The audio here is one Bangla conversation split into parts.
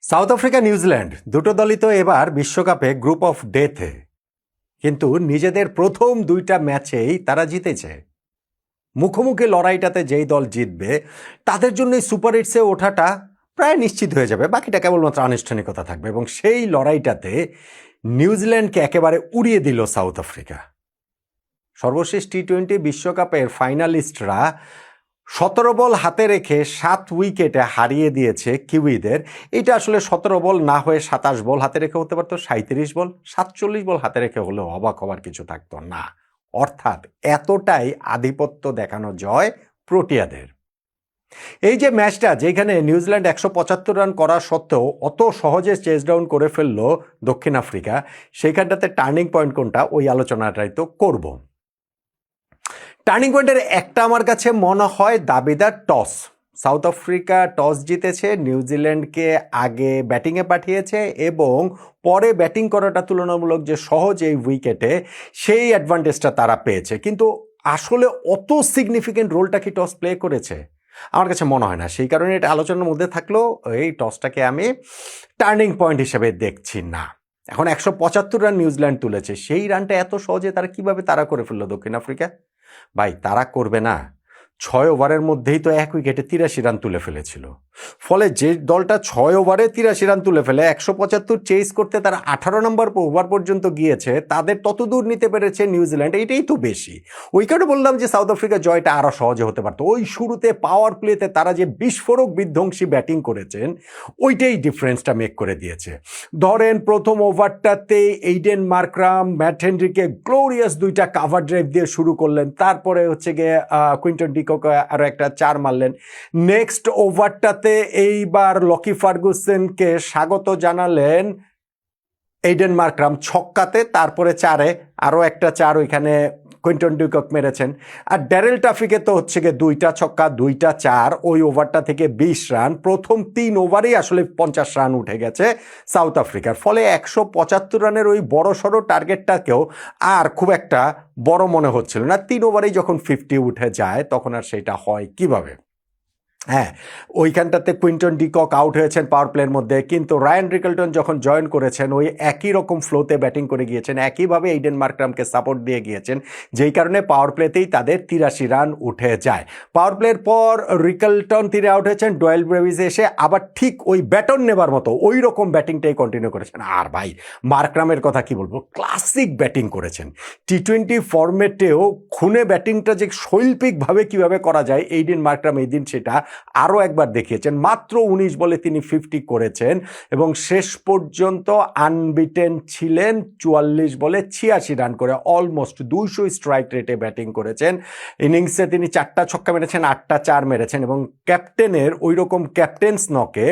সাউথ আফ্রিকা নিউজিল্যান্ড দুটো দলই তো এবার বিশ্বকাপে গ্রুপ অফ ডেথে, কিন্তু নিজেদের প্রথম দুইটা ম্যাচেই তারা জিতেছে। মুখোমুখি লড়াইটাতে যেই দল জিতবে তাদের জন্য সুপার এইটসে ওঠাটা প্রায় নিশ্চিত হয়ে যাবে, বাকিটা কেবলমাত্র আনুষ্ঠানিকতা থাকবে। এবং সেই লড়াইটাতে নিউজিল্যান্ডকে একেবারে উড়িয়ে দিল সাউথ আফ্রিকা। সর্বশেষ টি-20 বিশ্বকাপের ফাইনালিস্টরা 17 বল হাতে রেখে 7 উইকেটে হারিয়ে দিয়েছে কিউইদের। এটা আসলে 17 বল না হয়ে 27 বল হাতে রেখে হতে পারতো, 37 বল, 47 বল হাতে রেখে হলেও অবাক হওয়ার কিছু থাকতো না। অর্থাৎ এতটাই আধিপত্য দেখানো জয় প্রোটিয়াদের। এই যে ম্যাচটা যেখানে নিউজিল্যান্ড 175 রান করা সত্ত্বেও অত সহজে চেস ডাউন করে ফেললো দক্ষিণ আফ্রিকা, সেইখানটাতে টার্নিং পয়েন্ট কোনটা ওই আলোচনাটাই তো করব। টার্নিং পয়েন্টের একটা আমার কাছে মনে হয় দাবিদার টস। সাউথ আফ্রিকা টস জিতেছে, নিউজিল্যান্ডকে আগে ব্যাটিংয়ে পাঠিয়েছে এবং পরে ব্যাটিং করাটা তুলনামূলক যে সহজ এই উইকেটে, সেই অ্যাডভান্টেজটা তারা পেয়েছে। কিন্তু আসলে অত সিগনিফিকেন্ট রোলটা কি টস প্লে করেছে? আমার কাছে মনে হয় না। সেই কারণে এটা আলোচনার মধ্যে থাকলেও এই টসটাকে আমি টার্নিং পয়েন্ট হিসেবে দেখছি না। এখন 175 রান নিউজিল্যান্ড তুলেছে, সেই রানটা এত সহজে তারা কিভাবে তাড়া করে ফেললো দক্ষিণ আফ্রিকা? ভাই, তারা করবে না। 6 ওভারের মধ্যেই তো 1 উইকেটে 83 রান তুলে ফেলেছিল। ফলে যে দলটা 6 ওভারে 83 রান তুলে ফেলে 175 চেস করতে তারা 18 নম্বর ওভার পর্যন্ত গিয়েছে, তাদের তত দূর নিতে পেরেছে নিউজিল্যান্ড। এইটাই তো বেশি। ওই কারণে বললাম যে সাউথ আফ্রিকা জয়টা আরও সহজে হতে পারতো। ওই শুরুতে পাওয়ার প্লেতে তারা যে বিস্ফোরক বিধ্বংসী ব্যাটিং করেছেন, ওইটাই ডিফারেন্সটা মেক করে দিয়েছে। ধরেন প্রথম ওভারটাতে এইডেন মার্করাম ম্যাট হেনরিকে গ্লোরিয়াস 2টা কাভার ড্রাইভ দিয়ে শুরু করলেন, তারপরে হচ্ছে গিয়ে কুইন্টন ডিকক আরও একটা 4 মারলেন। নেক্সট ওভারটাতে এইবার লকি ফার্গুসনকে স্বাগত জানালেন এইডেন মার্করাম ছক্কাতে, তারপরে 4-এ আরও একটা 4 ওইখানে কুইন্টন ডিকক মেরেছেন। আর ড্যারেল টাফিকে তো হচ্ছে গিয়ে 2টা ছক্কা 2টা 4, ওই ওভারটা থেকে 20 রান। প্রথম 3 ওভারেই আসলে 50 রান উঠে গেছে সাউথ আফ্রিকার। ফলে 175 রানের ওই বড় সড়ো টার্গেটটাকেও আর খুব একটা বড় মনে হচ্ছিল না। 3 ওভারেই যখন 50 উঠে যায় তখন আর সেটা হয় কিভাবে? হ্যাঁ, ওইখানটাতে কুইন্টন ডিকক আউট হয়েছেন পাওয়ার প্লের মধ্যে, কিন্তু রায়ান রিকলটন যখন জয়েন করেছেন ওই একই রকম ফ্লোতে ব্যাটিং করে গিয়েছেন, একইভাবে এইডেন মার্করামকে সাপোর্ট দিয়ে গিয়েছেন, যেই কারণে পাওয়ার প্লেতেই তাদের 83 রান উঠে যায়। পাওয়ার প্লের পর রিকলটন তীরে আউট হয়েছেন, ডয়েল ব্রেভিস এসে আবার ঠিক ওই ব্যাটন নেবার মতো ওই রকম ব্যাটিংটাই কন্টিনিউ করেছেন। আর ভাই, মার্করামের কথা কি বলবো, ক্লাসিক ব্যাটিং করেছেন। টি-20 ফরম্যাটেও খুনে ব্যাটিংটা যে শৈল্পিকভাবে কিভাবে করা যায়, এইডেন মার্করাম এই দিন সেটা আরও একবার দেখিয়েছেন। মাত্র 19 বলে তিনি 50 করেছেন এবং শেষ পর্যন্ত আনবিটেন ছিলেন 44 বলে 86 রান করে, অলমোস্ট 200 স্ট্রাইক রেটে ব্যাটিং করেছেন। ইনিংসে তিনি 4টা ছক্কা মেরেছেন, 8টা 4 মেরেছেন এবং ক্যাপ্টেনের ওই রকম ক্যাপ্টেন্স নকে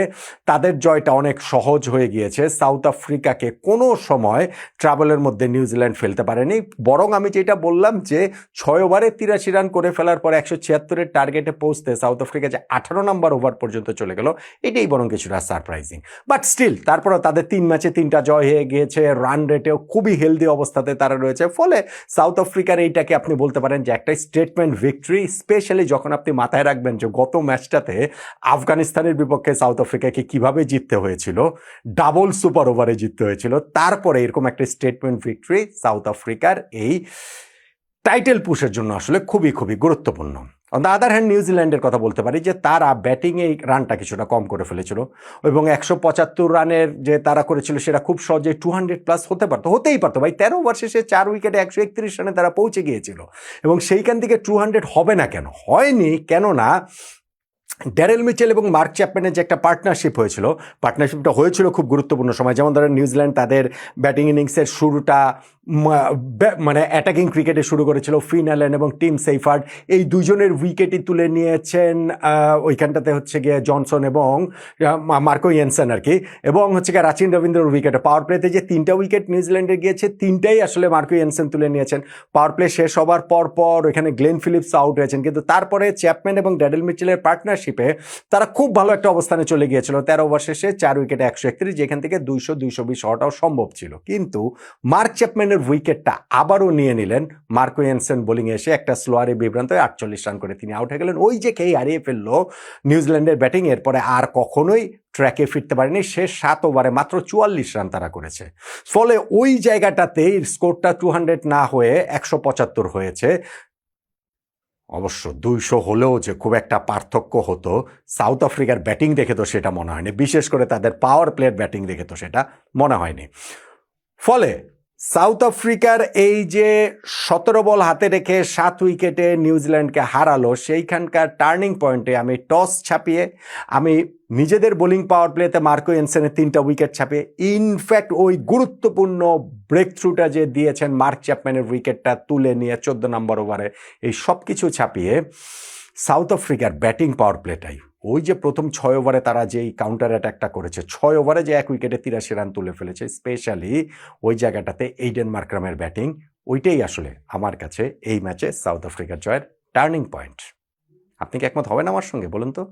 তাদের জয়টা অনেক সহজ হয়ে গিয়েছে। সাউথ আফ্রিকাকে কোনো সময় ট্রাবলের মধ্যে নিউজিল্যান্ড ফেলতে পারেনি। বরং আমি যেটা বললাম যে 6 ওভারে 83 রান করে ফেলার পর 176-এর টার্গেটে পৌঁছতে সাউথ আফ্রিকা যে 18 নম্বর ওভার পর্যন্ত চলে গেল, এটাই বরং কিছুটা সারপ্রাইজিং। বাট স্টিল তারপরেও তাদের 3 ম্যাচে 3টা জয় হয়ে গিয়েছে, রান রেটেও খুবই হেলদি অবস্থাতে তারা রয়েছে। ফলে সাউথ আফ্রিকার এইটাকে আপনি বলতে পারেন যে একটা স্টেটমেন্ট ভিক্টরি, স্পেশালি যখন আপনি মাথায় রাখবেন যে গত ম্যাচটাতে আফগানিস্তানের বিপক্ষে সাউথ আফ্রিকাকে কিভাবে জিততে হয়েছিল, ডাবল সুপার ওভারে জিততে হয়েছিল। তারপরে এরকম একটা স্টেটমেন্ট ভিক্টরি সাউথ আফ্রিকার এই টাইটেল পুশের জন্য আসলে খুবই খুবই গুরুত্বপূর্ণ। অন দ্য আদার হ্যান্ড নিউজিল্যান্ডের কথা বলতে পারি যে তারা ব্যাটিংয়ে রানটা কিছুটা কম করে ফেলেছিল এবং 175 রানের যে তারা করেছিল সেটা খুব সহজে 200+ হতেই পারতো ভাই। 13 ওভার শেষে 4 উইকেটে 131 রানে তারা পৌঁছে গিয়েছিল এবং সেইখান থেকে 200 হবে না কেন? হয়নি, কেননা ড্যারেল মিচেল এবং মার্ক চ্যাপম্যানের যে একটা পার্টনারশিপ হয়েছিল, পার্টনারশিপটা হয়েছিল খুব গুরুত্বপূর্ণ সময়। যেমন ধরেন নিউজিল্যান্ড তাদের ব্যাটিং ইনিংসের শুরুটা মানে অ্যাটাকিং ক্রিকেটে শুরু করেছিল। ফিন অ্যালেন এবং টিম সেইফার্ড এই দুজনের উইকেটই তুলে নিয়েছেন ওইখানটাতে হচ্ছে গিয়ে জনসন এবং মার্কো ইয়েনসেন আর কি, এবং হচ্ছে গিয়ে রাচিন রবীন্দ্রর উইকেটে। পাওয়ার প্লেতে যে 3টা উইকেট নিউজিল্যান্ডে গিয়েছে 3টাই আসলে মার্কো ইয়েনসেন তুলে নিয়েছেন। পাওয়ার প্লে শেষ হবার পর ওইখানে গ্লেন ফিলিপস আউট হয়েছেন, কিন্তু তারপরে চ্যাপম্যান এবং ড্যারেল মিচেলের পার্টনারশিপে তারা খুব ভালো একটা অবস্থানে চলে গিয়েছিল। 13 ওভার শেষে 4 উইকেটে 131, যেখান থেকে 200-220 হওয়াটাও সম্ভব ছিল। কিন্তু মার্ক চ্যাপম্যানের চ্যাপম্যানের উইকেটটা আবারও নিয়ে নিলেন মার্কো জেনসেন বোলিংয়ে এসে একটা স্লোয়ারে বিভ্রান্ত হয়ে 48 রান করে তিনি আউট হয়ে গেলেন। ওই যে খেই হারিয়ে ফেললো নিউজিল্যান্ডের ব্যাটিং, এরপরে আর কখনোই ট্র্যাকে ফিরতে পারেনি। শেষ 7 ওভারে মাত্র 44 রান তারা করেছে। ফলে ওই জায়গাটাতে স্কোরটা 200 না হয়ে 175 হয়েছে। অবশ্য 200 হলেও যে খুব একটা পার্থক্য হতো সাউথ আফ্রিকার ব্যাটিং দেখে তো সেটা মনে হয়নি, বিশেষ করে তাদের পাওয়ার প্লের ব্যাটিং দেখে তো সেটা মনে হয়নি। ফলে সাউথ আফ্রিকার এই যে 17 বল হাতে রেখে 7 উইকেটে নিউজিল্যান্ডকে হারালো, সেইখানকার টার্নিং পয়েন্টে আমি টস ছাপিয়ে আমি নিজেদের বোলিং পাওয়ার প্লেতে মার্কো জেনসেনের 3টা উইকেট ছাপিয়ে, ইনফ্যাক্ট ওই গুরুত্বপূর্ণ ব্রেক থ্রুটা যে দিয়েছেন মার্ক চ্যাপম্যানের উইকেটটা তুলে নিয়ে 14 নম্বর ওভারে, এই সব কিছু ছাপিয়ে সাউথ আফ্রিকার ব্যাটিং পাওয়ার প্লেটাই, ওই যে প্রথম 6 ওভারে তারা যেই কাউন্টার অ্যাটাকটা করেছে, 6 ওভারে যে 1 উইকেটে 83 রান তুলে ফেলেছে, স্পেশালি ওই জায়গাটাতে এইডেন মার্ক্রামের ব্যাটিং, ওইটাই আসলে আমার কাছে এই ম্যাচে সাউথ আফ্রিকার জয়ের টার্নিং পয়েন্ট। আপনি কি একমত হবেন আমার সঙ্গে, বলুন তো?